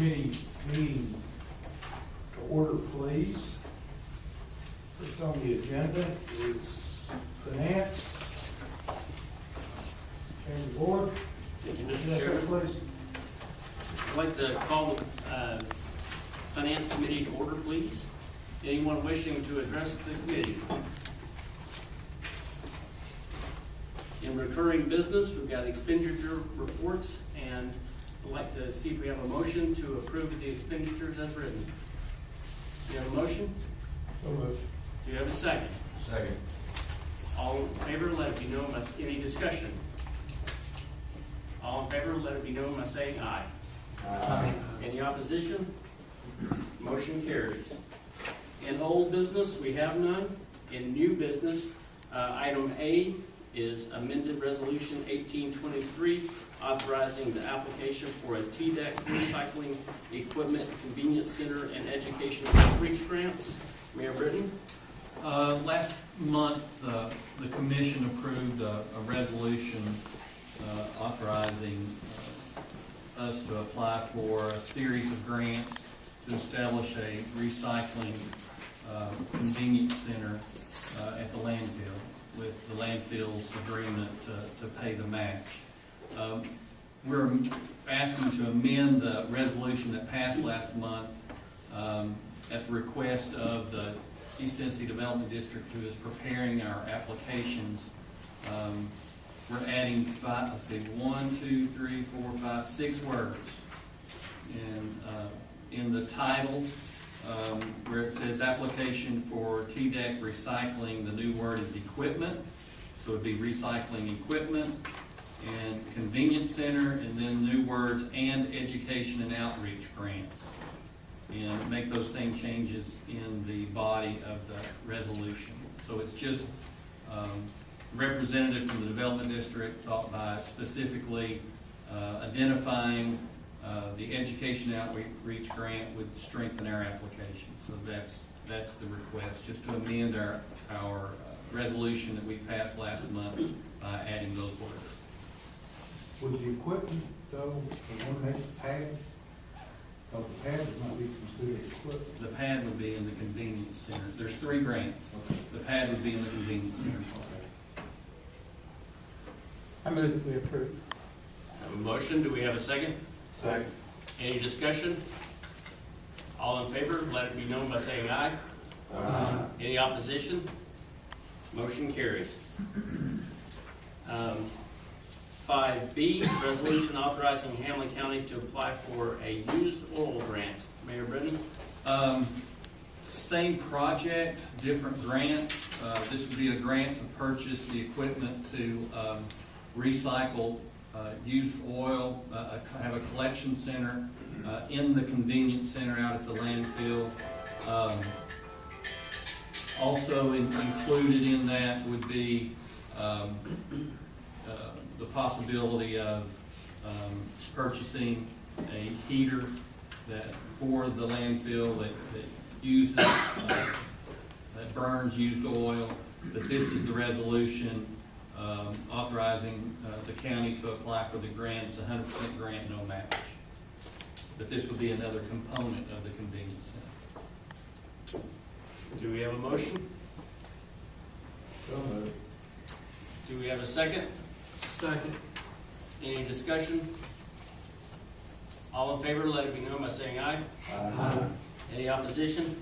committee meeting to order, please. First on the agenda is finance. Change the board. Thank you, Mr. Yes, sir, Chairman. please. I'd like to call the Finance Committee to order, please. Anyone wishing to address the committee? In recurring business, we've got expenditure reports, and I'd like to see if we have a motion to approve the expenditures as written. Do you have a motion? So moved. Do you have a second? Second. All in favor, let it be known by any discussion. All in favor, let it be known by saying aye. Any opposition? Motion carries. In old business, we have none. In new business, item A is amended resolution 1823, authorizing the application for a TDEC recycling equipment convenience center and education outreach grants. Mayor Britton? Last month, the commission approved a resolution authorizing us to apply for a series of grants to establish a recycling convenience center at the landfill, with the landfill's agreement to pay the match. We're asking to amend the resolution that passed last month at the request of the East Tennessee Development District, who is preparing our applications. We're adding five, let's see, 1, 2, 3, 4, 5, 6 words. And in the title, where it says application for TDEC recycling, the new word is equipment. So it'd be recycling equipment and convenience center, and then new words and education and outreach grants. And make those same changes in the body of the resolution. So it's just representative from the Development District, thought by specifically identifying the education outreach grant would strengthen our application. So that's the request, just to amend our resolution that we passed last month by adding those words. Would the equipment, though, eliminate the pad? Because the pad would not be considered equipment. The pad would be in the convenience center. There's 3 grants. The pad would be in the convenience center. Okay. I move that we approve. Have a motion. Do we have a second? Second. Any discussion? All in favor, let it be known by saying aye. Any opposition? Motion carries. 5B, resolution authorizing Hamlin County to apply for a used oil grant. Mayor Brennan? Same project, different grant. This would be a grant to purchase the equipment to recycle used oil, have a collection center in the convenience center out at the landfill. Also included in that would be the possibility of purchasing a heater for the landfill that uses, that burns used oil. But this is the resolution authorizing the county to apply for the grant. It's a 100% grant, no match. But this would be another component of the convenience center. Do we have a motion? So moved. Do we have a second? Second. Any discussion? All in favor, let it be known by saying aye. Any opposition?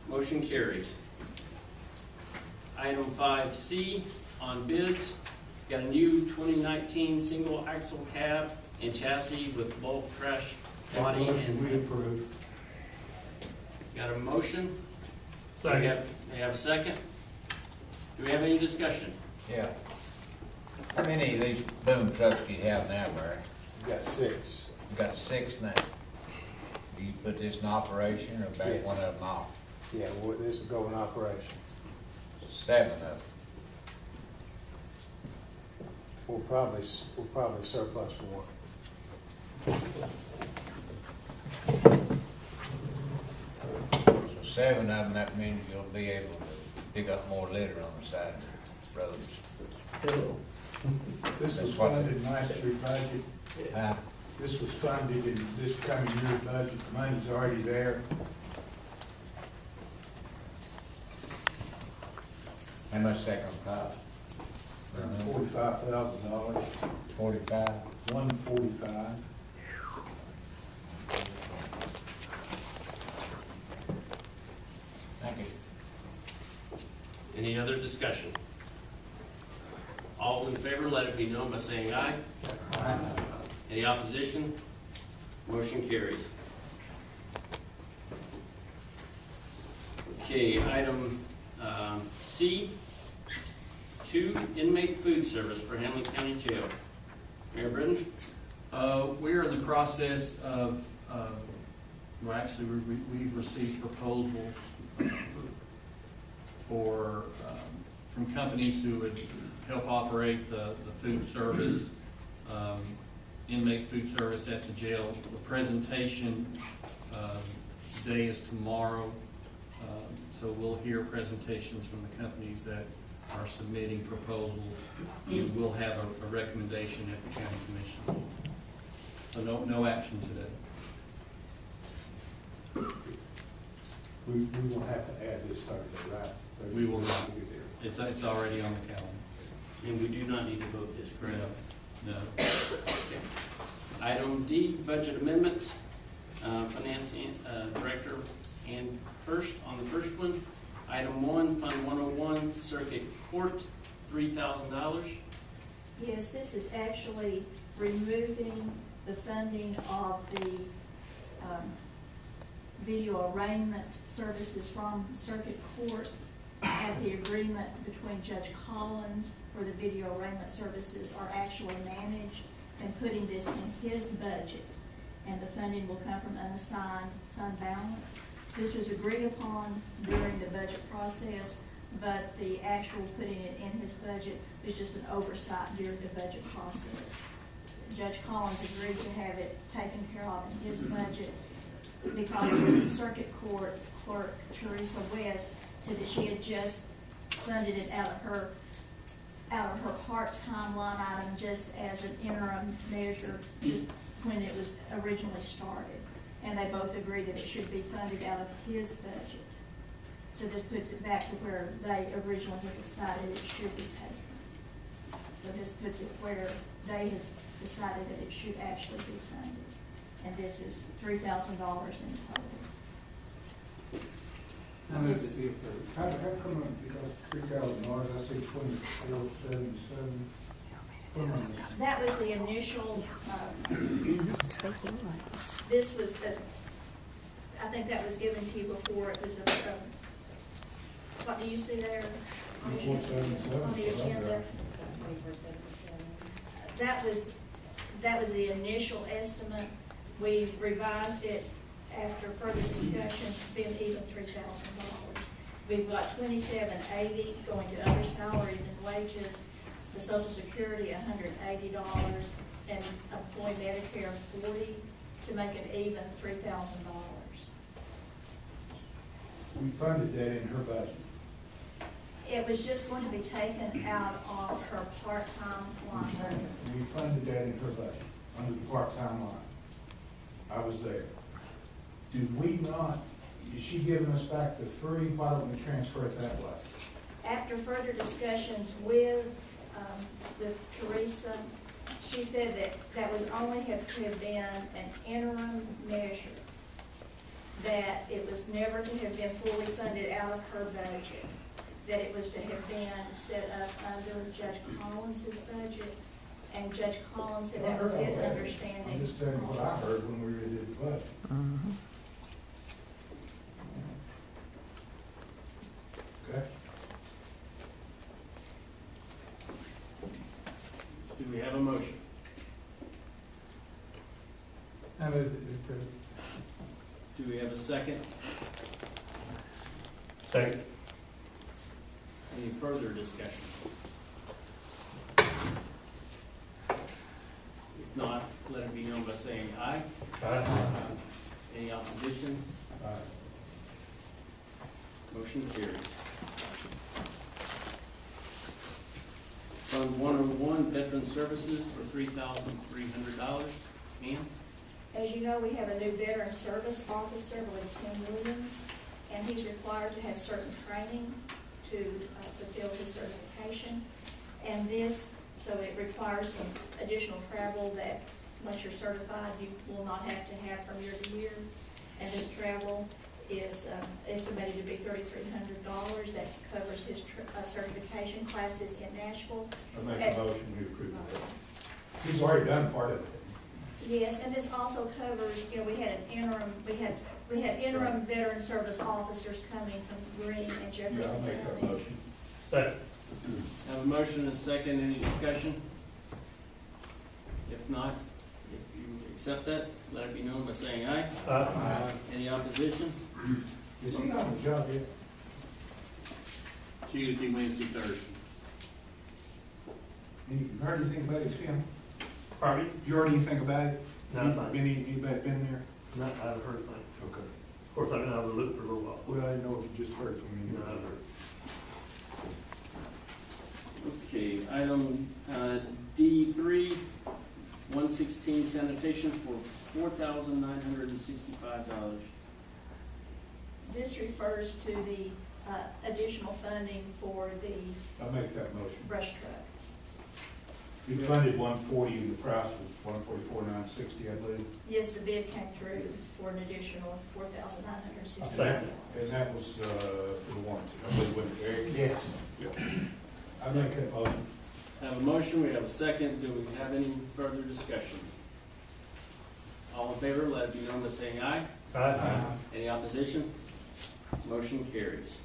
Motion carries. Item 5C on bids. Got a new 2019 single axle cab and chassis with bulk trash body and. We approve. Got a motion? Second. We have a second? Do we have any discussion? Yeah. How many of these boom trucks do you have now, Barry? We got 6. You got 6 now. Do you put this in operation or back Yes. one of them off? Yeah, well, this will go in operation. 7 of them. We'll probably surplus 1. So 7 of them, that means you'll be able to pick up more litter on the side of the roads. This was That's what- funded in last year's budget. Huh? This was funded in this coming year's budget, the money's already there. How much that gonna cost? $45,000, 45? $145,000. Thank you. Any other discussion? All in favor, let it be known by saying aye. Any opposition? Motion carries. Okay, item C, 2, inmate food service for Hamlin County Jail. Mayor Britton? We're in the process of, well, actually, we've received proposals for, from companies who would help operate the food service, inmate food service at the jail. The presentation day is tomorrow, so we'll hear presentations from the companies that are submitting proposals, and we'll have a recommendation at the county commission. So no action today. We will have to add this Thursday, right? Thursday. We will not. We'll get there. It's already on the calendar. And we do not need to vote this, correct? No. Item D, budget amendments. Finance Director Ann Hurst on the first one. Item 1, Fund 101, Circuit Court, $3,000. Yes, this is actually removing the funding of the video arraignment services from Circuit Court at the agreement between Judge Collins, where the video arraignment services are actually managed, and putting this in his budget. And the funding will come from unassigned fund balance. This was agreed upon during the budget process, but the actual putting it in his budget was just an oversight during the budget process. Judge Collins agreed to have it taken care of in his budget because the Circuit Court Clerk Teresa West said that she had just funded it out of her part-time line item just as an interim measure, just when it was originally started. And they both agree that it should be funded out of his budget. So this puts it back to where they originally had decided it should be taken. So this puts it where they had decided that it should actually be funded. And this is $3,000 in total. I move that we approve. How come you got $3,000, I see 2477? That was the initial, this was the, I think that was given to you before, it was what do you see there? On the agenda. That was the initial estimate. We revised it after further discussion, being even $3,000. We've got $2780 going to other salaries and wages, the Social Security $180, and employee Medicare $40 to make it even $3,000. We funded that in her budget. It was just going to be taken out of her part-time line. We funded that in her budget, under the part-time line. I was there. Did we not, is she giving us back the free, why don't we transfer it that way? After further discussions with Teresa, she said that was only have to have been an interim measure, that it was never to have been fully funded out of her budget, that it was to have been set up under Judge Collins's budget, and Judge Collins said that was his understanding. I'm just telling you what I heard when we redid the budget. Okay? Do we have a motion? I move that we approve. Do we have a second? Second. Any further discussion? If not, let it be known by saying aye. Any opposition? Motion carries. Fund 101, Veteran Services for $3,300. Ann? As you know, we have a new veteran service officer, I believe Tim Williams, and he's required to have certain training to fulfill his certification. And this, so it requires some additional travel that, once you're certified, you will not have to have from year to year. And this travel is estimated to be $3,300. That covers his certification classes in Nashville. I make a motion to approve that. He's already done part of it. Yes, and this also covers, you know, we had interim veteran service officers coming from Greene and Yeah, I'll Jefferson make that counties. motion. Have a motion and a second, any discussion? If not, if you accept that, let it be known by saying aye. Any opposition? Is he on the job yet? Tuesday, Wednesday, Thursday. You heard anything about it, Tim? Pardon me? Did you heard anything about it? No, fine. Anybody been there? No, I haven't heard a thing. Okay. Of course, I've been out of the loop for a little while. Well, I didn't know if you just heard from me. No, I haven't heard. Okay, item D3, 116 sanitation for $4,965. This refers to the additional funding for the I'll make that motion. brush truck. We funded 140, and the price was 144,960, I believe. Yes, the bid came through for an additional $4,960. Second. And that was, for the warranty, I believe, wasn't it, Eric? Yes. I make that motion. Have a motion, we have a second, do we have any further discussion? All in favor, let it be known by saying aye. Aye. Any opposition? Motion carries.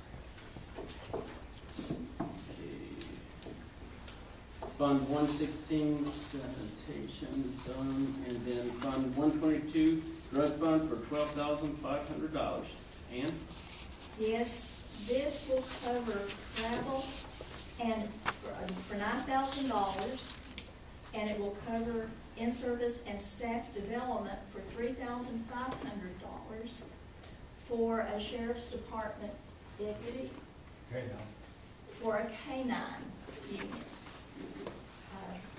Fund 116 sanitation done, and then Fund 122 drug fund for $12,500. Ann? Yes, this will cover travel and for $9,000, and it will cover in-service and staff development for $3,500 for a sheriff's department deputy Okay, now. for a K-9 unit.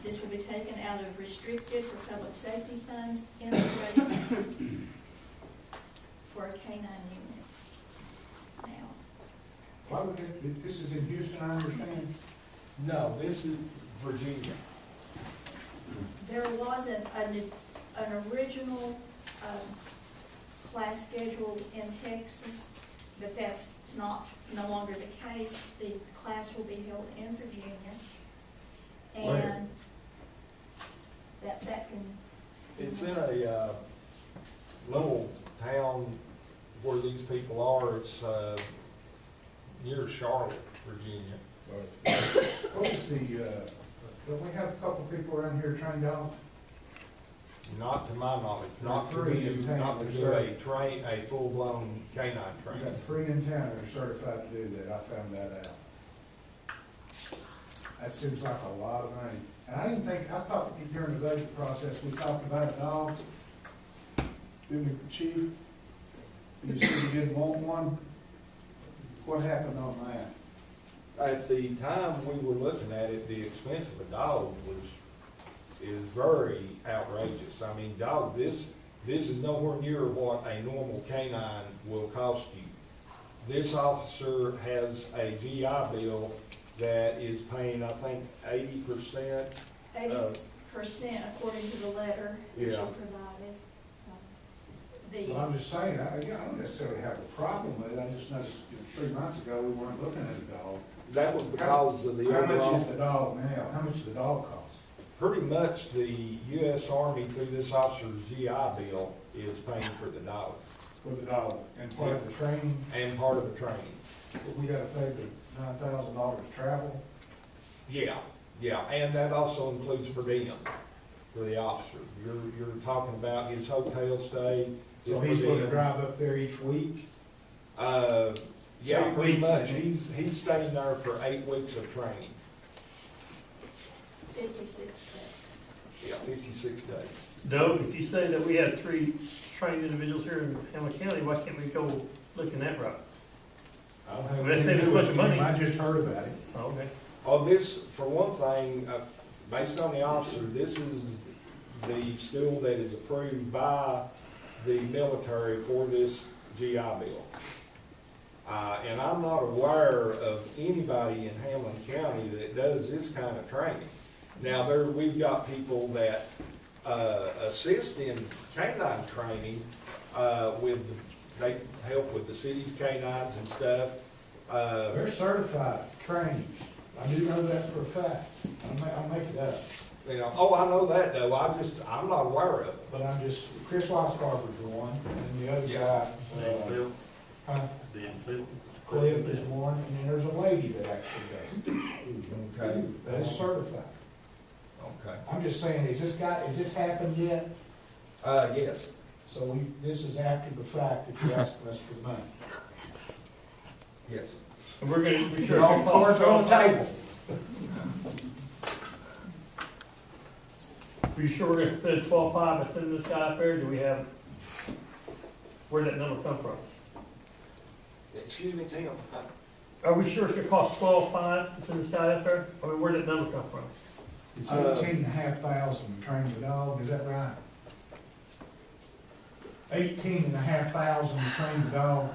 This will be taken out of restricted for public safety funds, integrated for a K-9 unit. Now, Why would this is in Houston, I understand? No, this is Virginia. there was an original class scheduled in Texas, but that's no longer the case. The class will be held in Virginia. Where? And that can. It's in a little town where these people are. It's near Charlotte, Virginia. What is don't we have a couple people around here trained out? Not to my knowledge, not to Three do, in town, not to do a full-blown canine We training. got 3 in town that are certified to do that, I found that out. That seems like a lot of money. And I didn't think, I thought during the budget process, we talked about a dog. Didn't we, Chief? You said you didn't want one? What happened on that? At the time we were looking at it, the expense of a dog is very outrageous. I mean, this is nowhere near what a normal canine will cost you. This officer has a GI Bill that is paying, I think, 80%. 80% according to the letter that you Yeah. provided. Well, I'm just saying, I don't necessarily have a problem with it, I just noticed 3 months ago, we weren't looking at a dog. That was because of the How much is overall, the dog now? How much does the dog cost? pretty much the U.S. Army through this officer's GI Bill is paying for the dog For the dog, and part of the training, and part of the training. we gotta pay the $9,000 travel. Yeah, and that also includes per diem for the officer. You're talking about his hotel stay. his So he's per gonna diem. drive up there each week? Yeah, 8 pretty weeks, much. I mean. He's staying there for 8 weeks of training. 56 days. Yeah, 56 days. Doug, if you say that we had 3 trained individuals here in Hamilton County, why can't we go looking that route? I don't have Well, that anything to saves do a bunch with of money. him. I just heard about it. Oh, okay. Oh, this, for one thing, based on the officer, this is the school that is approved by the military for this GI Bill. And I'm not aware of anybody in Hamlin County that does this kind of training. Now, we've got people that, assist in canine training, they help with the city's canines and stuff. They're certified trainees. I do know that for a fact. I'll make it up. You know, oh, I know that though, I'm not aware of it. But Chris Weisgarber's the one, and the other guy, Cliff is one, and then there's a lady that actually does it. Okay. That is certified. Okay. I'm just saying, is this happened yet? Yes. So this is after the fact that you're asking us for money. Yes. And we're gonna be sure. All cards are on the table. Are you sure we're gonna spend 12.5 and send this guy up there? Do we have, where'd that number come from? Excuse me, Tim. Are we sure it's gonna cost 12.5 to send this guy up there? I mean, where'd that number come from? It's 18,500 to train the dog, is that right? 18,500 to train the dog,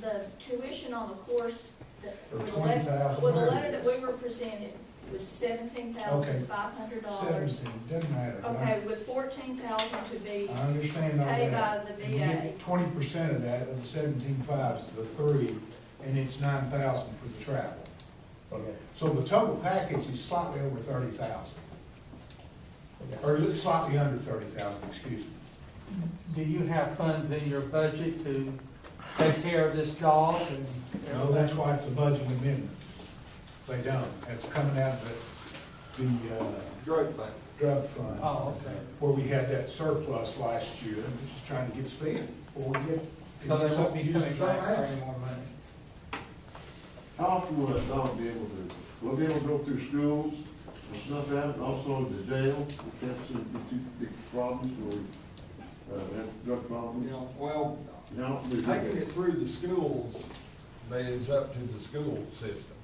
The tuition on the course that, or with the 20,000. letter that we were presented was $17,500. 17, doesn't matter. Okay, with 14,000 to be I understand all paid that. by the You VA. get 20% of that, of the 17,500 is the 3, and it's 9,000 for the travel. Okay. So the total package is slightly over 30,000, Okay. or slightly under 30,000, excuse me. Do you have funds in your budget to take care of this dog and? No, that's why it's a budget amendment. They don't, that's coming out of the Drug thing. drug fund, Oh, okay. where we had that surplus last year, and we're just trying to get spent, or we get. So they won't be use coming it somewhere back for else. any more money? How often will that dog be able to, will be able to go through schools and stuff out, and also the jail, if that's the two big problems, or, have drug problems? Yeah, well, Now, taking it through the schools is up to the school system.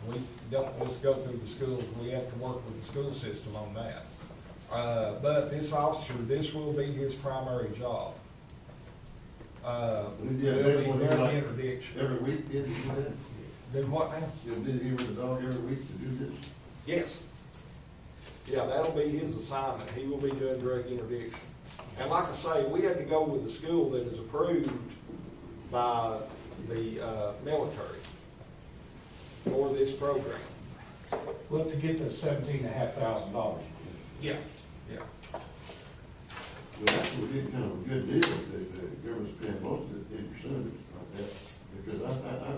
We don't just go through the schools, we have to work with the school system on that. But this officer, this will be his primary job. Yeah, It'll be that's what it's drug like. interdiction. every week, is it that? Do what now? You'll be here with the dog every week to do this? Yes. Yeah, that'll be his assignment. He will be doing drug interdiction. And like I say, we had to go with a school that is approved by the military for this program. Well, to get the $17,500. Yeah, yeah. Well, that's what did kind of a good deal, that the government's paying most of it, 80% of it, like that. Because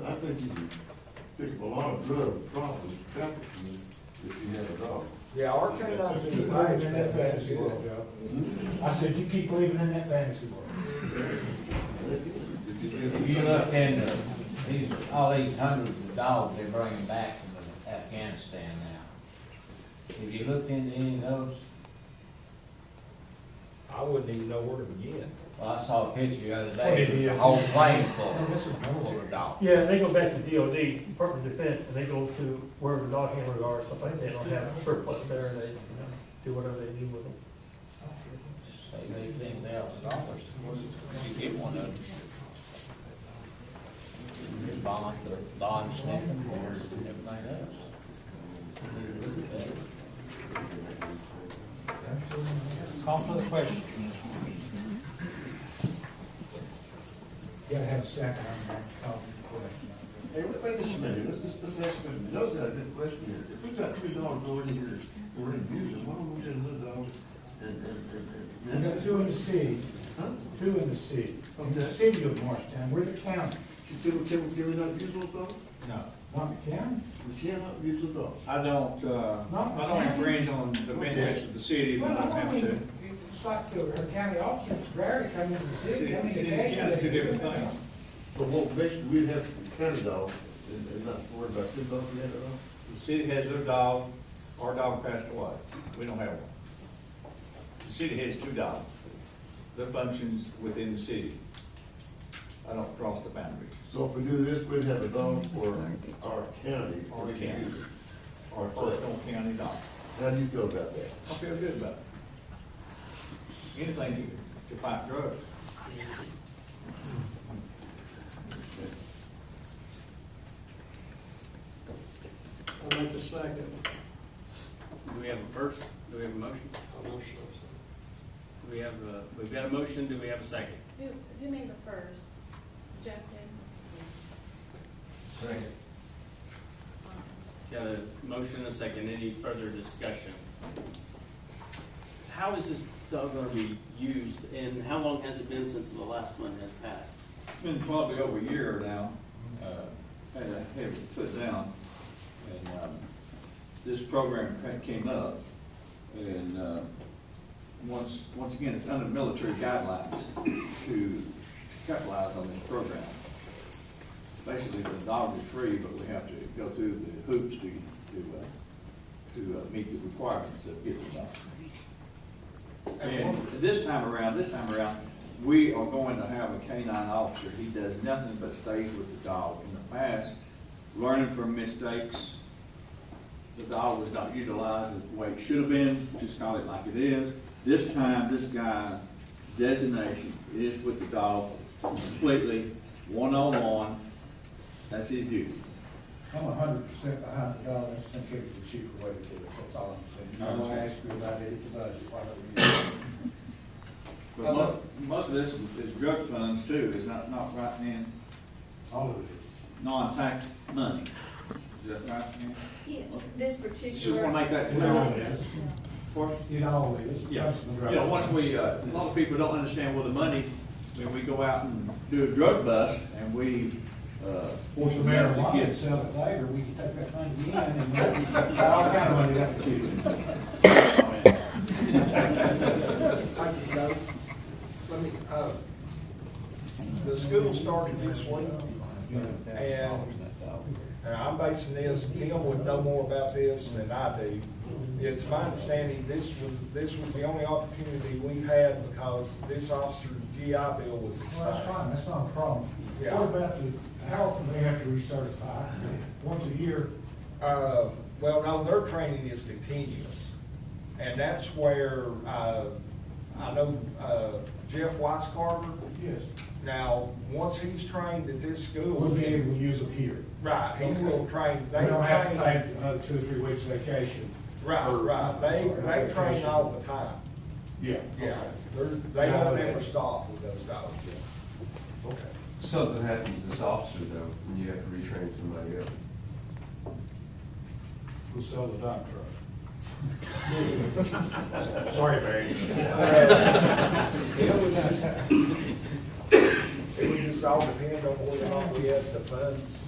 I think you can pick up a lot of drug problems, trafficking, if you have a dog. Yeah, our canines in the Keep past. living in that fantasy world, Joe. I said, you keep living in that fantasy world. If you look in all these hundreds of dogs they're bringing back from Afghanistan now, if you looked into any of those, I wouldn't even know where to begin. well, I saw a picture the other What day, it is. a whole plane full Oh, this is full military. of dogs. Yeah, they go back to DOD, Department of Defense, and they go to wherever the dog handlers are, or something, they don't have a surplus there, and they, do whatever they do with them. Say they think they'll stop us, you get one of them. Bond sniffing and everything else. Call for the question. You gotta have a second, I'm going to call for the question. Hey, wait just a minute, let's ask him, Joe's got a good question here. If we got 2 dogs over here, we're in abusing, why don't we get another dog We got 2 in the city, Huh? 2 in the city, in the Okay. city of Marshtown, we're the county. Can we not abuse those dogs? No. Not the county? We cannot abuse those dogs. I don't infringe on the benefits of the city, Well, but I I have mean, to. it's like her county officers, rare to come into the city, I mean, City they and county, two different actually- things. But what, basically, we'd have county dogs, and not worry about 2 dogs we had at all. The city has their dog, our dog passed away, we don't have one. The city has 2 dogs, their functions within the city. I don't cross the boundaries. So if we do this, we'd have a dog for our county. Our county. Our Our County dog. How do you feel about that? I feel good about it. anything to fight drugs. I'll make the second. Do we have a first? Do we have a motion? I'm not sure. Do we have we've got a motion, do we have a second? Who made the first? Jeff did? Second. Got a motion and a second. Any further discussion? How is this dog gonna be used, and how long has it been since the last one has passed? It's been probably over a year now, had it put down, and, this program came up, and, once again, it's under military guidelines to capitalize on this program. Basically, the dog is free, but we have to go through the hoops to meet the requirements of getting the dog. And this time around, we are going to have a canine officer. He does nothing but stays with the dog. In the past, learning from mistakes, the dog was not utilized the way it should have been, just call it like it is. This time, this guy's designation is with the dog completely, one-on-one. That's his duty. I'm 100% behind the dog, I just think it was a cheaper way to do it, that's all I'm saying. I'm gonna ask you about it, the budget, whatever you do. But most of this is drug funds too, it's not writing in All of it. non-tax money. Is that right, Ken? Yes, this Just particular. wanna make that You know, clear. it is. For- You know, it is. Yeah, you know, once we, a lot of people don't understand where the money, when we go out and do a drug bust, and we, Force the marijuana and sell it later, we can take that money in and make all kind of money that we choose. I can go. Let me, the school started this week, and I'm basing this, Tim would know more about this than I do. It's my understanding this was the only opportunity we had because this officer's GI Bill was Well, that's expired. fine, that's not a problem. Yeah. What about how often they have to recertify? Once a year? Well, no, their training is continuous. And that's where, I know, Jeff Weiscarver, Yes. now, once he's trained at this school. We'll be able to use them here. Right, he will train, They they don't have to train, pay another 2 or 3 weeks vacation. right, they train all the time. Yeah. Yeah, they don't ever stop with those dogs. Okay. Something happens to this officer though, and you have to retrain somebody else. We'll sell the dump truck. Sorry, Barry. It would just all depend on whether or not we have the funds,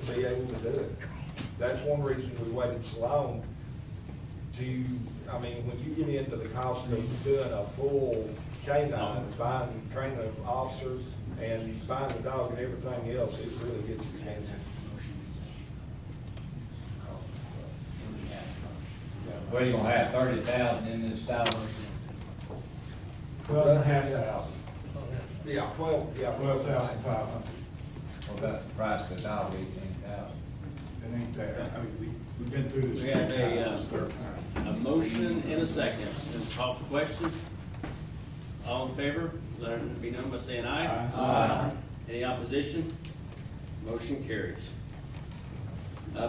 to be able to do it. That's one reason we waited so long to, I mean, when you get into the cost of doing a full canine, buying, training of officers and buying the dog and everything else, it really gets expensive. Well, you gonna have 30,000 in this dog? 12,500. Yeah, 12,500. What about the price of the dog, 18,000? It ain't that, I mean, we've been through this. We have a, This third time. A motion and a second. Call for questions. All in favor, let it be known by saying aye. Aye. Any opposition? Motion carries.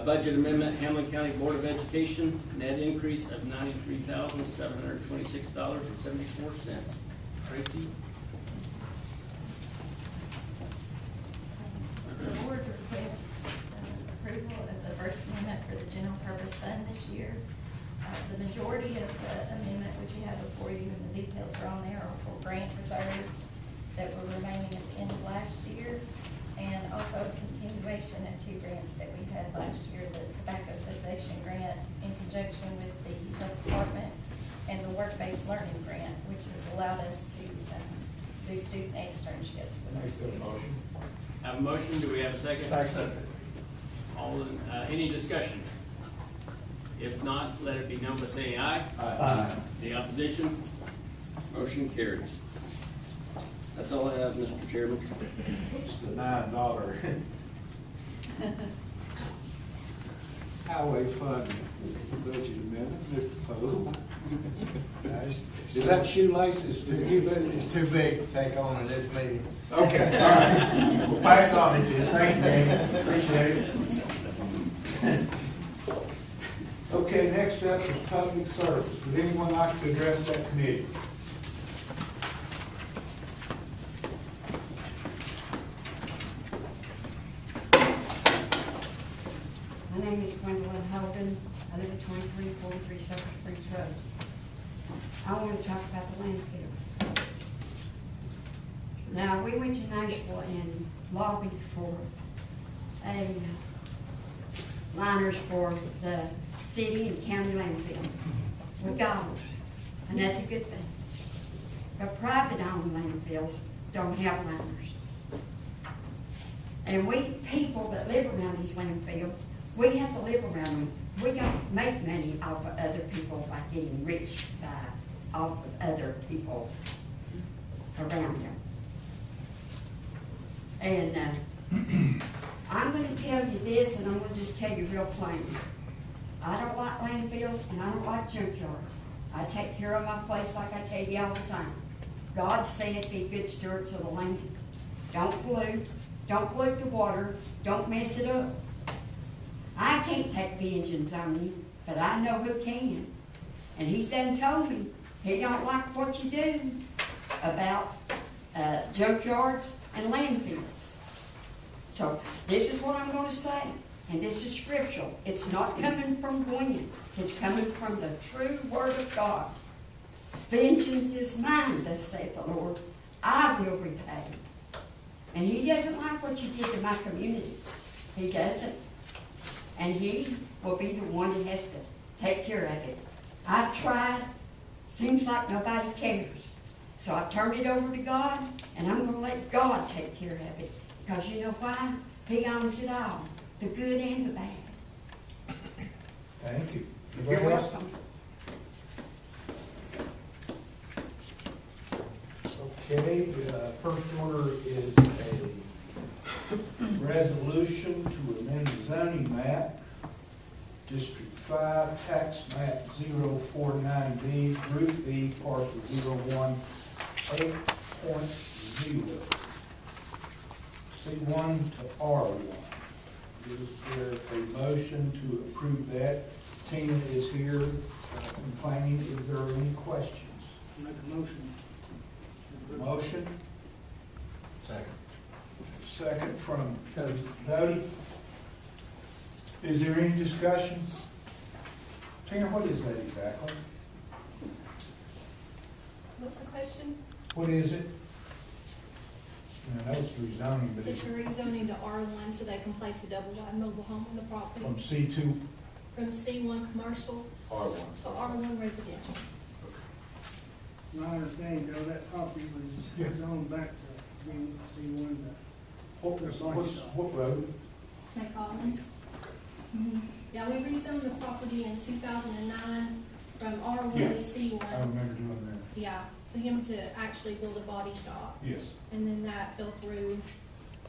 Budget amendment, Hamlin County Board of Education, net increase of $93,726.74. Tracy? The board requests approval of the first amendment for the general purpose fund this year. The majority of the amendment, which you have before you, and the details are on there, are for grant reserves that were remaining at the end of last year, and also a continuation of 2 grants that we had last year, the tobacco cessation grant in conjunction with the health department, and the work-based learning grant, which has allowed us to do student externships with our students. Have a motion, do we have a second? Second. Any discussion? If not, let it be known by saying aye. Aye. Any opposition? Motion carries. That's all I have, Mr. Chairman. What's the $9 highway fund budget amendment, Mr. Poe? Is that shoelace? It's too big to take on in this meeting. Okay, all right. We'll pass on it then. Thank you, Danny. Appreciate it. Okay, next up is public service. Would anyone like to address that committee? My name is Gwendolyn Hogan. I live at 2343 Sucker Springs Road. I want to talk about the landfill. Now, we went to Nashville and lobbied for liners for the city and county landfill. We got them, and that's a good thing. But private-owned landfills don't have liners. And we people that live around these landfills, we have to live around them. We don't make money off of other people by getting rich off of other people around them. And I'm gonna tell you this, and I'm gonna just tell you real plain. I don't like landfills, and I don't like junkyards. I take care of my place like I tell you all the time. God said be good stewards of the land. Don't pollute the water, don't mess it up. I can't take vengeance on you, but I know who can. And he's done told me he don't like what you do about junkyards and landfills. So this is what I'm going to say, and this is scriptural. It's not coming from Gwen. It's coming from the true word of God. Vengeance is mine, thus saith the Lord. I will repay. And he doesn't like what you did to my community. He doesn't. And he will be the one that has to take care of it. I've tried. Seems like nobody cares. So I've turned it over to God, and I'm going to let God take care of it. Because you know why? He owns it all, the good and the bad. Thank you. You're Anybody else? welcome. Okay, first order is a resolution to amend the zoning map, District 5, tax map 049B, Group B, parcel 018.0, C1 to R1. Is there a motion to approve that? Tina is here complaining. Is there any questions? Make a motion. Motion? Second. Second from Doty. Is there any discussion? Tina, what is that exactly? What's the question? What is it? I know it's rezoning, but It's it's a rezoning to R1 so they can place a double-wide mobile home on the property. from C2 From C1 commercial R1. to R1 residential. My understanding, though, that property was zoned back to C1. What road? McCollins. Yeah, we rezoned the property in 2009 from R1 Yeah. to C1. I remember doing that. Yeah, for him to actually build a body shop. Yes. And then that fell through.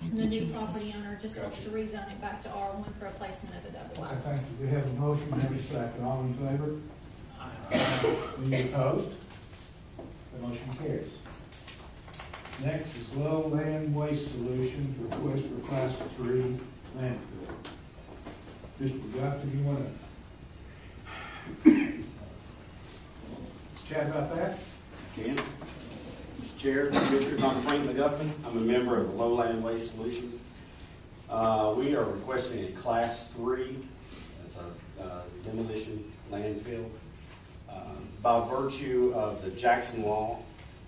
And the new property owner just wants to rezone it back to R1 for a placement of a double Okay, wide. thank you. We have a motion, we have a second. All in favor? Any opposed? The motion carries. Next is Lowland Waste Solutions, request for class 3 landfill. Mr. McGuffey, you wanna chat about that? Can. Mr. Chair, District, I'm Frank McGuffin. I'm a member of the Lowland Waste Solutions. We are requesting a Class 3, that's a demolition landfill. By virtue of the Jackson Law,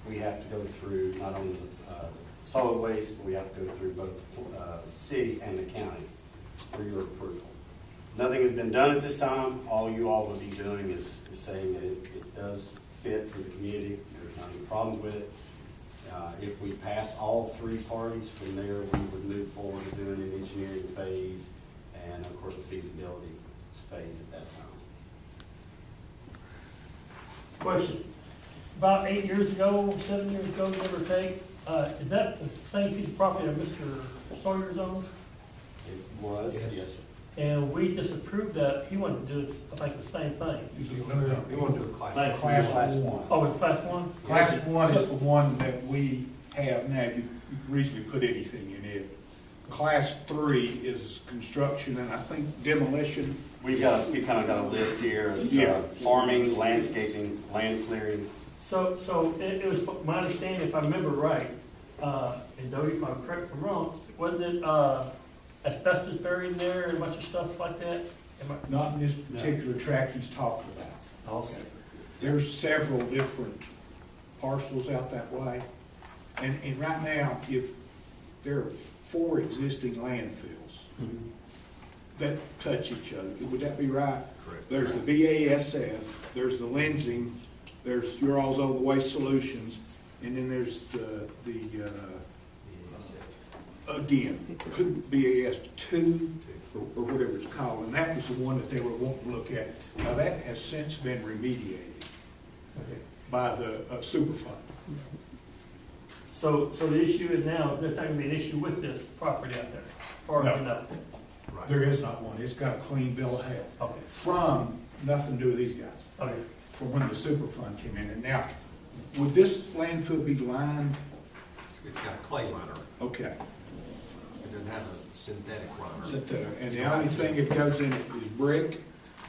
we have to go through not only solid waste, but we have to go through both city and the county for your approval. Nothing has been done at this time. All you all will be doing is saying that it does fit for the community. There's not any problems with it. If we pass all three parties, from there we would move forward to doing an engineering phase and of course a feasibility phase at that time. Question. About 8 years ago, 7 years ago, give or take, is that the same piece of property that Mr. Sawyer's owned? It was, yes, sir. and we just approved that, he wanted to do, I think, the same thing. We want to do a class. Class one. Oh, with class one? Class one is the one that we have now, you can reasonably put anything in it. Class three is construction and I think demolition. We kind of got a list here. It's Yeah. farming, landscaping, land clearing. So it was my understanding, if I remember right, and Dodie, if I'm correct or wrong, wasn't it, asbestos buried in there and a bunch of stuff like that? Am I- Not in this particular tract he's talking about. Okay. There's several different parcels out that way. And right now, if there are 4 existing landfills that touch each other, would that be right? Correct. There's the BASF, there's the Lenzing, there's your all's over the Waste Solutions, and then there's again, couldn't BAS 2 or whatever it's called, and that was the one that they were wanting to look at. Now, that has since been remediated by the Superfund. So the issue is now, there's not gonna be an issue with this property out there, as far as we know. There is not one, it's got a clean bill of health. Okay, From, nothing to do with these guys, okay. from when the Superfund came in. And now, would this landfill be lined? It's got a clay liner. Okay. It doesn't have a synthetic liner. Is that and the only thing that goes in it is brick?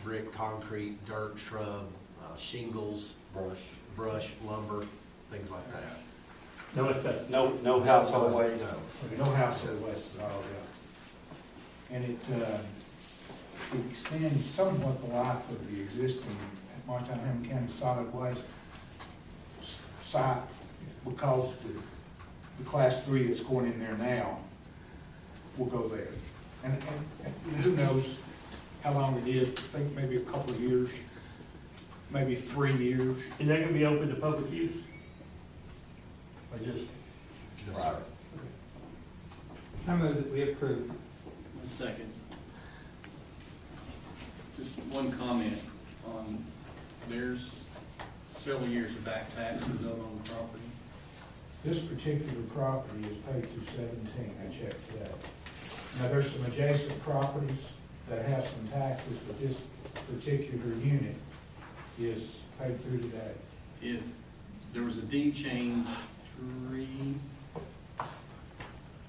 Brick, concrete, dirt, shrub, shingles, brush, lumber, things like that. No asbestos. No household waste. No. No household waste at all, yeah. And it extends somewhat the life of the existing Montana County solid waste site because the class 3 that's going in there now will go there. And who knows how long it is, I think maybe a couple of years, maybe 3 years. Is that gonna be open to public use? Or just? Yes, sir. I move that we approve. A second. Just one comment on, there's several years of back taxes owed on the property. This particular property is paid through 17, I checked today. Now, there's some adjacent properties that have some taxes, but this particular unit is paid through today. If there was a deed change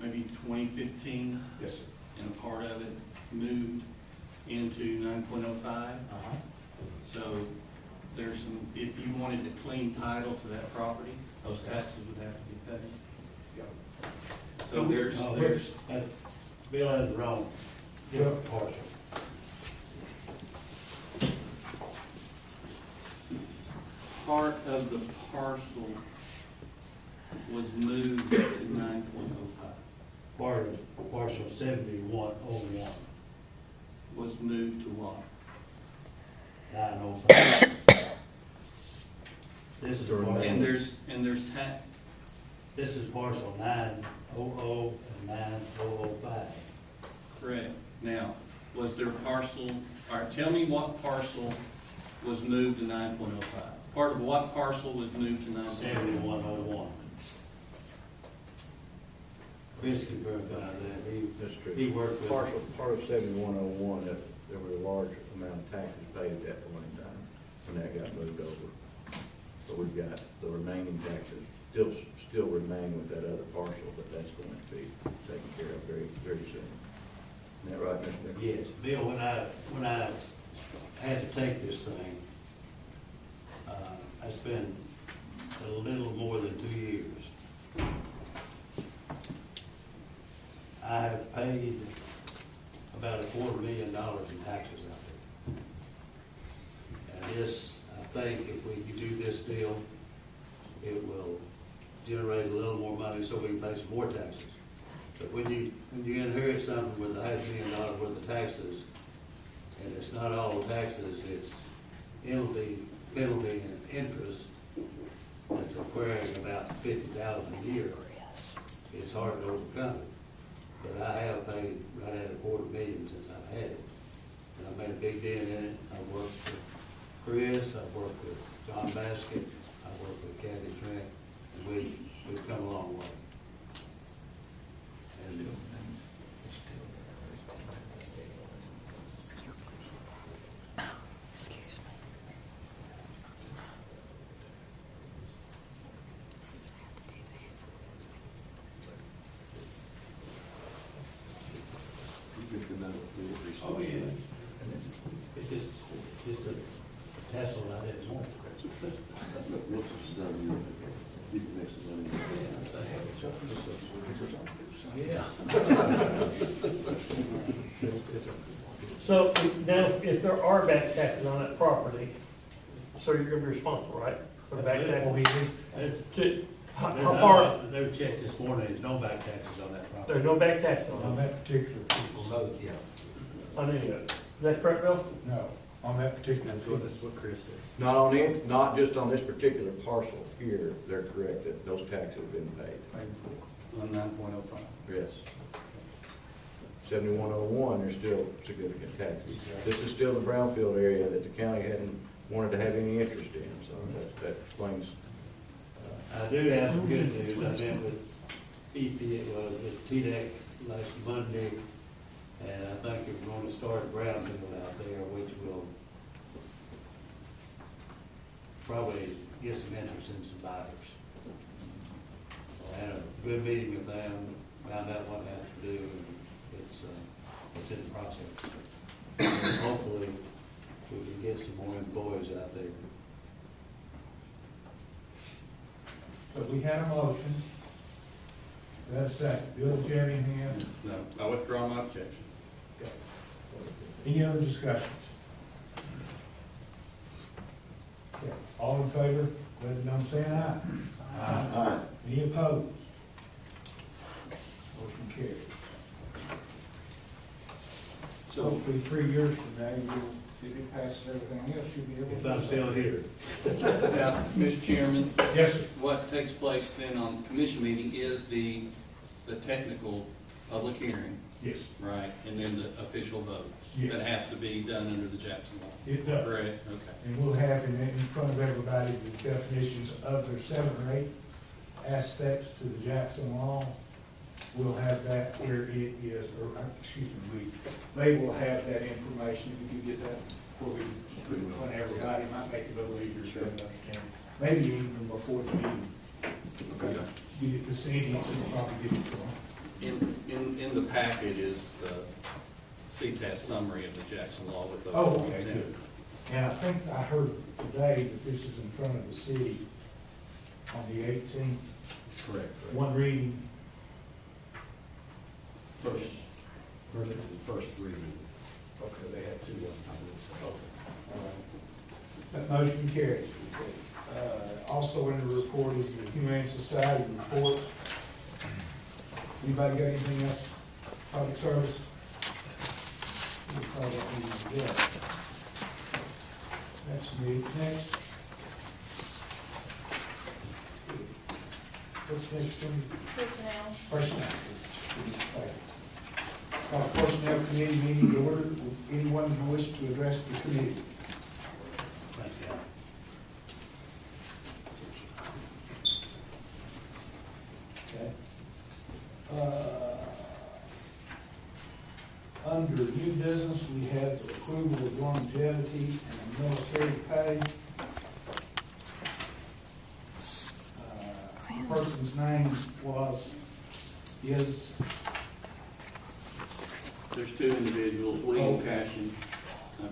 maybe 2015, Yes, sir. and a part of it moved into 9.05. So there's some, if you wanted a clean title to that property, those taxes would have to be paid. Yep. So there's, Bill has the wrong, different partial. part of the parcel was moved to 9.05. Partial 7101, Was moved to what? 905. This is And partial, there's tax, this is partial 900 and 9005. correct. Now, was there parcel, all right, tell me what parcel was moved to 9.05? Part of what parcel was moved to 9.05? 7101. Chris can verify that, he worked with. Part of 7101, if there was a large amount of taxes paid at that point in time, when that got moved over. So we've got the remaining taxes still remain with that other parcel, but that's going to be taken care of very, very soon. Isn't that right, Mr. Nichols? Yes, Bill, when I had to take this thing, I spent a little more than 2 years. I have paid about $250,000 in taxes out there. And this, I think if we do this deal, it will generate a little more money so we can pay some more taxes. But when you inherit something with $500,000 worth of taxes, and it's not all taxes, it's penalty and interest, that's acquiring about $50,000 a year. It's hard to overcome it. But I have paid right at $250,000 since I've had it. And I've made a big dent in it. I've worked with Chris, I've worked with John Basket, I've worked with Kathy Trent, and we've come a long way. And Oh, yeah. It's just a tassel I didn't want. What's this done, you keep it next to money? Yeah. So now, if there are back taxes on that property, so you're gonna be responsible, right? For back taxes? How far, They checked this morning, there's no back taxes on that property. there's no back taxes on On that, that particular piece. Yeah. on any of it. Is that correct, Bill? No, on that particular That's piece. what Chris said. Not on it, not just on this particular parcel here, they're correct, that those taxes have been paid. On 9.05. Yes. 7101, there's still significant taxes. This is still the brownfield area that the county hadn't wanted to have any interest in, so that explains. I do have some good news. I met with with TDEC last Monday, and I think we're going to start a brownfield out there, which will probably get some interest in some buyers. So I had a good meeting with them, found out what I have to do, and it's in the process. And hopefully, we can get some more employees out there. So we had a motion. That's second. Bill, did you have anything else? No, I withdraw my objection. Any other discussions? Okay, all in favor, let it know, saying aye. Aye. Any opposed? Motion carried. So hopefully 3 years from now, if it passes everything else, you'll be able to. If I'm still here. Now, Mr. Chairman, Yes, sir. what takes place then on the commission meeting is the technical public hearing, Yes, right? And then the official vote. Yes. That has to be done under the Jackson law. it does. Correct, okay. And we'll have in front of everybody the definitions of their 7 or 8 aspects to the Jackson law. We'll have that here, it is, or, excuse me, they will have that information, if you get that, before we just put it in front of everybody, it might make it a little easier to understand. Maybe even before the meeting. Okay. Get it to Cindy, and she'll probably get it to them. In the package is the CTAS summary of the Jackson law with those Oh, points okay, in good. it. And I think I heard today that this is in front of the city on the 18th, Correct. one reading. First reading. Okay, they had 2 on this. Okay. All right. That motion carries. Also in the report is the Humane Society report. Anybody got anything else? Public service? We probably don't need to do that. Next. What's next one? Personnel. Thank you. Personnel committee meeting to order. Would anyone who wish to address the committee? Thank you. Okay. Under new business, we have approval of longevity and military pay. The person's name is, There's 2 individuals, William Cashin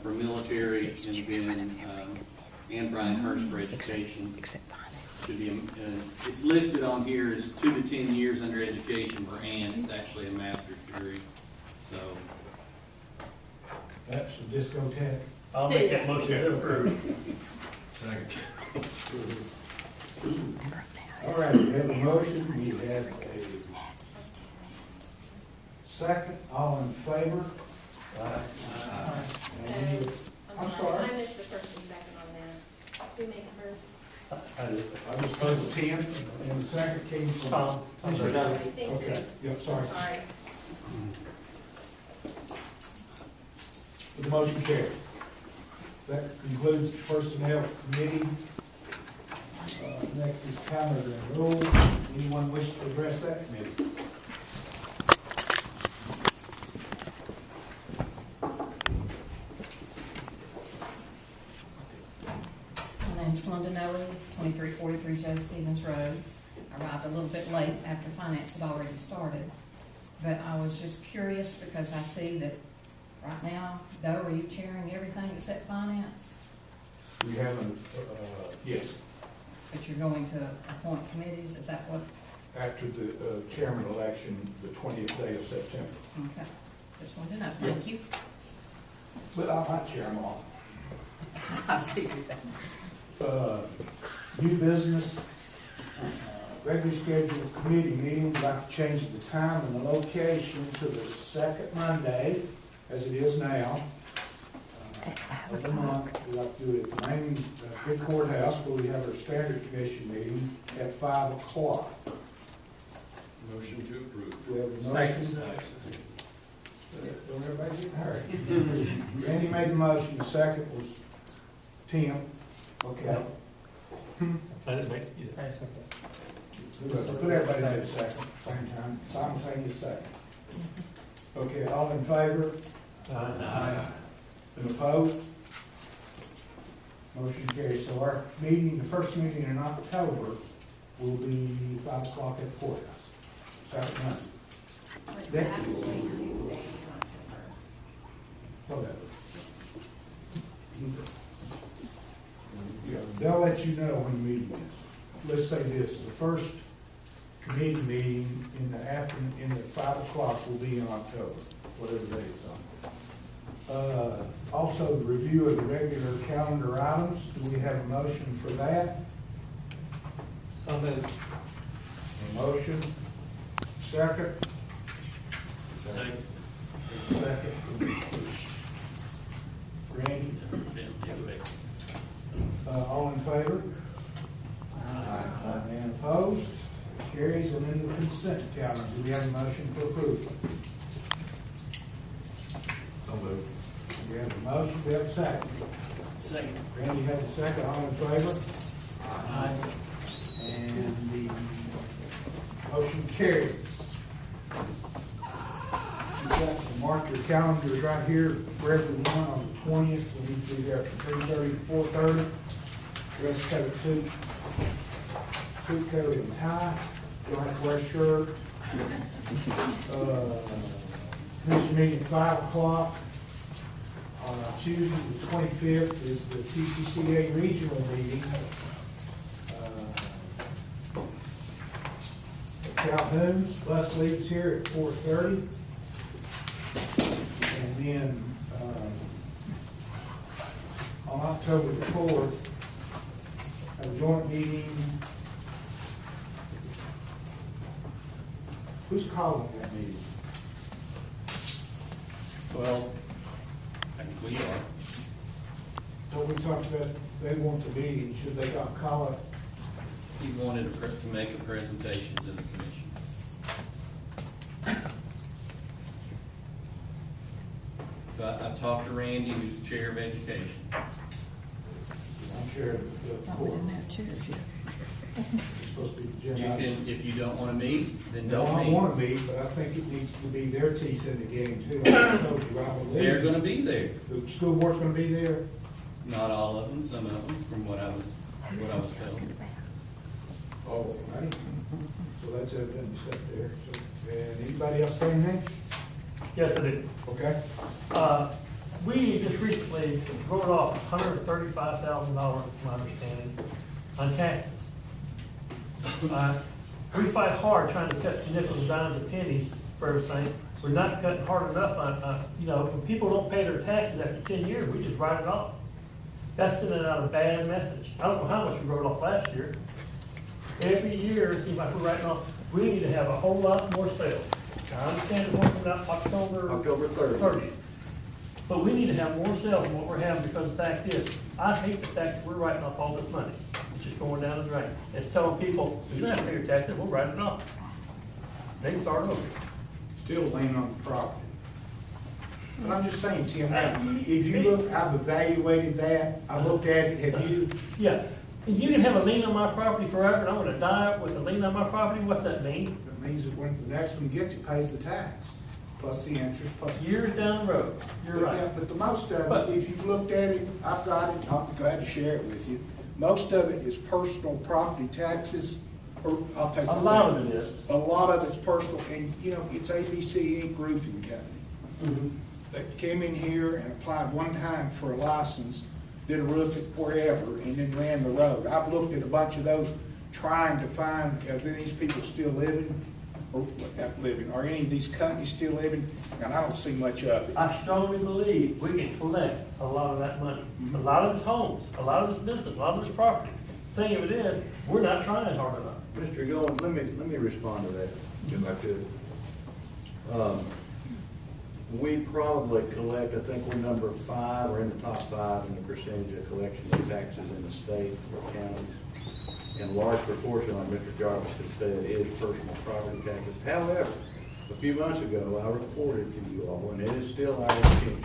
for military, and then Ann Brian Hurst for education. Should be, it's listed on here as 2 to 10 years under education for Ann. It's actually a master's degree, so. that's the discotheque. I'll make that motion to approve. All right, we have a motion, we have a second, all in favor? I'm sorry. I missed the first and second on that. Who made it first? I just heard the 10, and the second came from. Tom. Mr. Dodd. Thank you. Okay, yep, sorry. Sorry. The motion carried. That concludes the personnel committee. Next is calendar and rules. Anyone wish to address that committee? My name's Linda Noe, 2343 Joe Stevens Road. Arrived a little bit late after finance had already started, but I was just curious because I see that Right now, Doe, are you chairing everything except finance? We haven't, yes, But you're going to appoint committees, is that what, after the chairman election, the 20th day of September. okay, just wanted to know, thank you. But I might chair them all. I figured that. New business, regularly scheduled committee meeting, we'd like to change the time and the location to the second Monday, as it is now. Of the month, we'd like to do it at the main, big courthouse, where we have our standard commission meeting at 5 o'clock. Motion to approve. We have a motion. Don't everybody get hurried. Randy made the motion, the second was Tim. Okay. I didn't make, yeah. Put everybody in a second, same time, simultaneous second. Okay, all in favor? Aye. And opposed? Motion carries. So our meeting, the first meeting in October, will be 5 o'clock at the courthouse. Second Monday. Whatever. Yeah, they'll let you know when the meeting is. Let's say this, the first committee meeting in the afternoon, in the 5 o'clock will be in October, whatever day it's on. Also, the review of the regular calendar items, do we have a motion for that? So moved. A motion, second? Second. Second. Randy, all in favor? Aye. And opposed? Carries. And then the consent calendar, do we have a motion to approve? So moved. We have a motion, we have a second. Second. Randy has a second, all in favor? Aye. And the motion carries. You've got to mark your calendars right here for everyone on the 20th. We need to be there from 3:30 to 4:30. Dress code suit coat and tie. You'll have to wear a shirt. Commission meeting at 5 o'clock. Tuesday, the 25th, is the TCCA regional meeting. At Calhoun's, bus leaves here at 4:30. And then, on October the 4th, a joint meeting. Who's calling that meeting? Well, I think we are. So we talked about, they want the meeting, should they not call it? He wanted to make a presentation to the commission. So I talked to Randy, who's the chair of education. I'm sure the court. It's supposed to be the You general. can, if you don't wanna meet, then No, don't I meet. wanna meet, but I think it needs to be their teeth in the game too. I told you, I believe. They're gonna be there. The school board's gonna be there? Not all of them, some of them, from what I was told. Oh, right. So that's evidently set there. So, and anybody else say anything? Yes, I did. Okay. We just recently wrote off $135,000, from my understanding, on taxes. We fight hard trying to cut nickels, dimes, and pennies for everything. We're not cutting hard enough on, you know, when people don't pay their taxes after 10 years, we just write it off. That's sending out a bad message. I don't know how much we wrote off last year. Every year, it seems like we're writing off, we need to have a whole lot more sales. I understand it's working out October 30th. 30th. But we need to have more sales than what we're having, because the fact is, I hate the fact that we're writing off all this money. It's just going down the drain. It's telling people, you don't have to pay your taxes, we'll write it off. They can start over. Still laying on the property. But I'm just saying, Tim, if you look, I've evaluated that, I looked at it, have you? Yeah, and you can have a lien on my property forever, and I'm gonna die with a lien on my property, what's that mean? It means that when the next one gets it, pays the tax, plus the interest, plus. Years down the road, you're But, right. yeah, but the most of But- it, if you've looked at it, I've got it, I'll be glad to share it with you. Most of it is personal property taxes, or I'll take. A lot of it is. A lot of it's personal, and, you know, it's ABC Inc. Roofing Company. that came in here and applied one time for a license, did a roof at wherever, and then ran the road. I've looked at a bunch of those, trying to find, are these people still living? Or not living, are any of these companies still living? And I don't see much of it. I strongly believe we can collect a lot of that money. A lot of this homes, a lot of this business, a lot of this property. Thing of it is, we're not trying hard enough. Mr. Goins, let me respond to that, if I could. We probably collect, I think we're number 5, or in the top 5 in the percentage of collection of taxes in the state or counties. And a large proportion, like Mr. Jarvis has said, is personal property taxes. However, a few months ago, I reported to you all, and it is still our intention,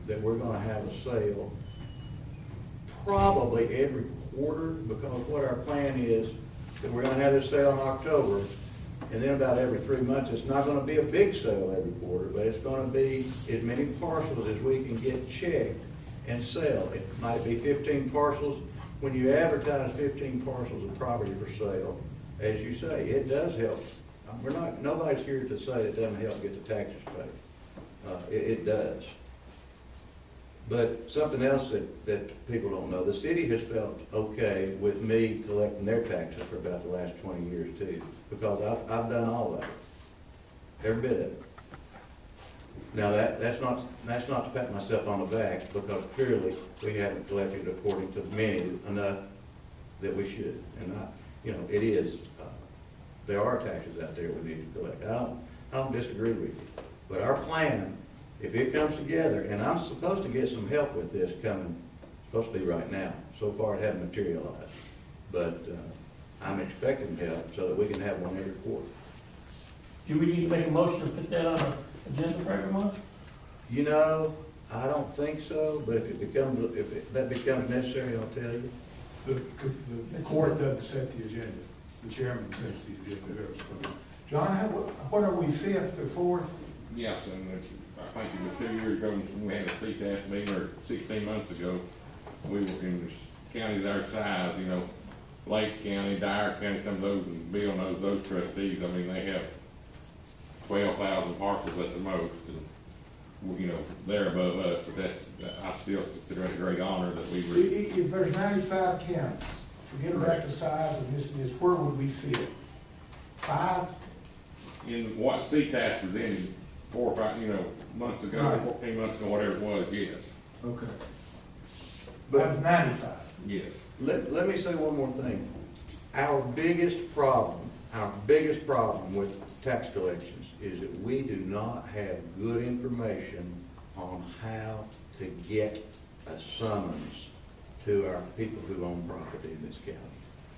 that we're gonna have a sale probably every quarter, because what our plan is, that we're gonna have this sale in October, and then about every 3 months. It's not gonna be a big sale every quarter, but it's gonna be as many parcels as we can get checked and sell. It might be 15 parcels. When you advertise 15 parcels of property for sale, as you say, it does help. Nobody's here to say it doesn't help get the taxes paid. It does. But something else that people don't know, the city has felt okay with me collecting their taxes for about the last 20 years too, because I've done all of it, every bit of it. Now that's not to pat myself on the back, because clearly we haven't collected according to many enough that we should. And it is, there are taxes out there we need to collect. I don't disagree with you, but our plan, if it comes together, and I'm supposed to get some help with this coming, supposed to be right now. So far it hasn't materialized, but I'm expecting help so that we can have one every quarter. Do we need to make a motion to put that on the agenda for every month? I don't think so, but if that becomes necessary, I'll tell you. The court doesn't set the agenda. The chairman sets the agenda. John, what are we, 5th or 4th? Yes, and I think it was 2 years ago when we had a CTAS meeting, or 16 months ago. We were in counties our size, Lake County, Dyer County, some of those, and Bill knows those trustees. I mean, they have 12,000 parcels at the most, and they're above us. But I still consider it a great honor that we were. If there's 95 counties, forget about the size of this, where would we fit? 5? In what CTAS presented 4 or 5, months ago, Right. 14 months ago, whatever it was, yes. Okay. But 95. Yes. Let me say one more thing. Our biggest problem with tax collections is that we do not have good information on how to get a summons to our people who own property in this county.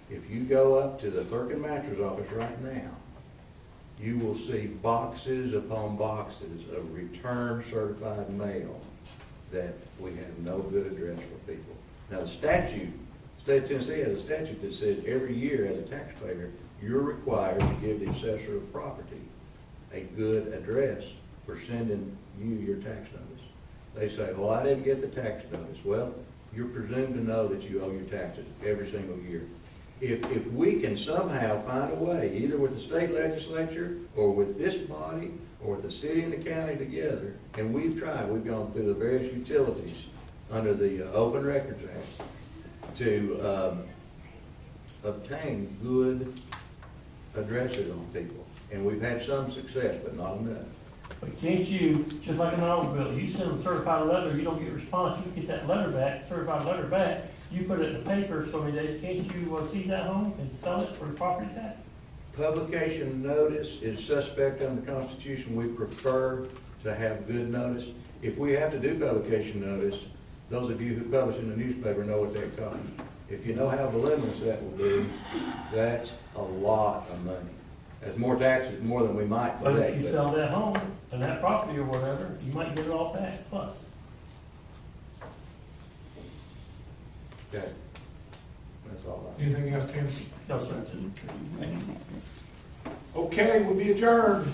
If you go up to the clerk and master's office right now, you will see boxes upon boxes of return certified mail that we have no good address for people. Now the statute, state of Tennessee has a statute that says every year as a taxpayer, you're required to give the assessor of property a good address for sending you your tax notice. They say, well, I didn't get the tax notice. Well, you're presumed to know that you owe your taxes every single year. If we can somehow find a way, either with the state legislature or with this body or with the city and the county together, and we've gone through the various utilities under the Open Records Act to obtain good addresses on people. And we've had some success, but not enough. But can't you, just like an automobile, you send a certified letter, you don't get a response, you get that letter back, certified letter back, you put it in the paper, so can't you see that home and sell it for property tax? Publication notice is suspect under the Constitution. We prefer to have good notice. If we have to do publication notice, those of you who publish in the newspaper know what they cost. If you know how voluminous that will be, that's a lot of money. That's more taxes, more than we might But collect. if you sell that home and that property or whatever, you might get it all back plus. Okay. That's all right. Anything else, Tim? No, sir. Okay, we'll be adjourned.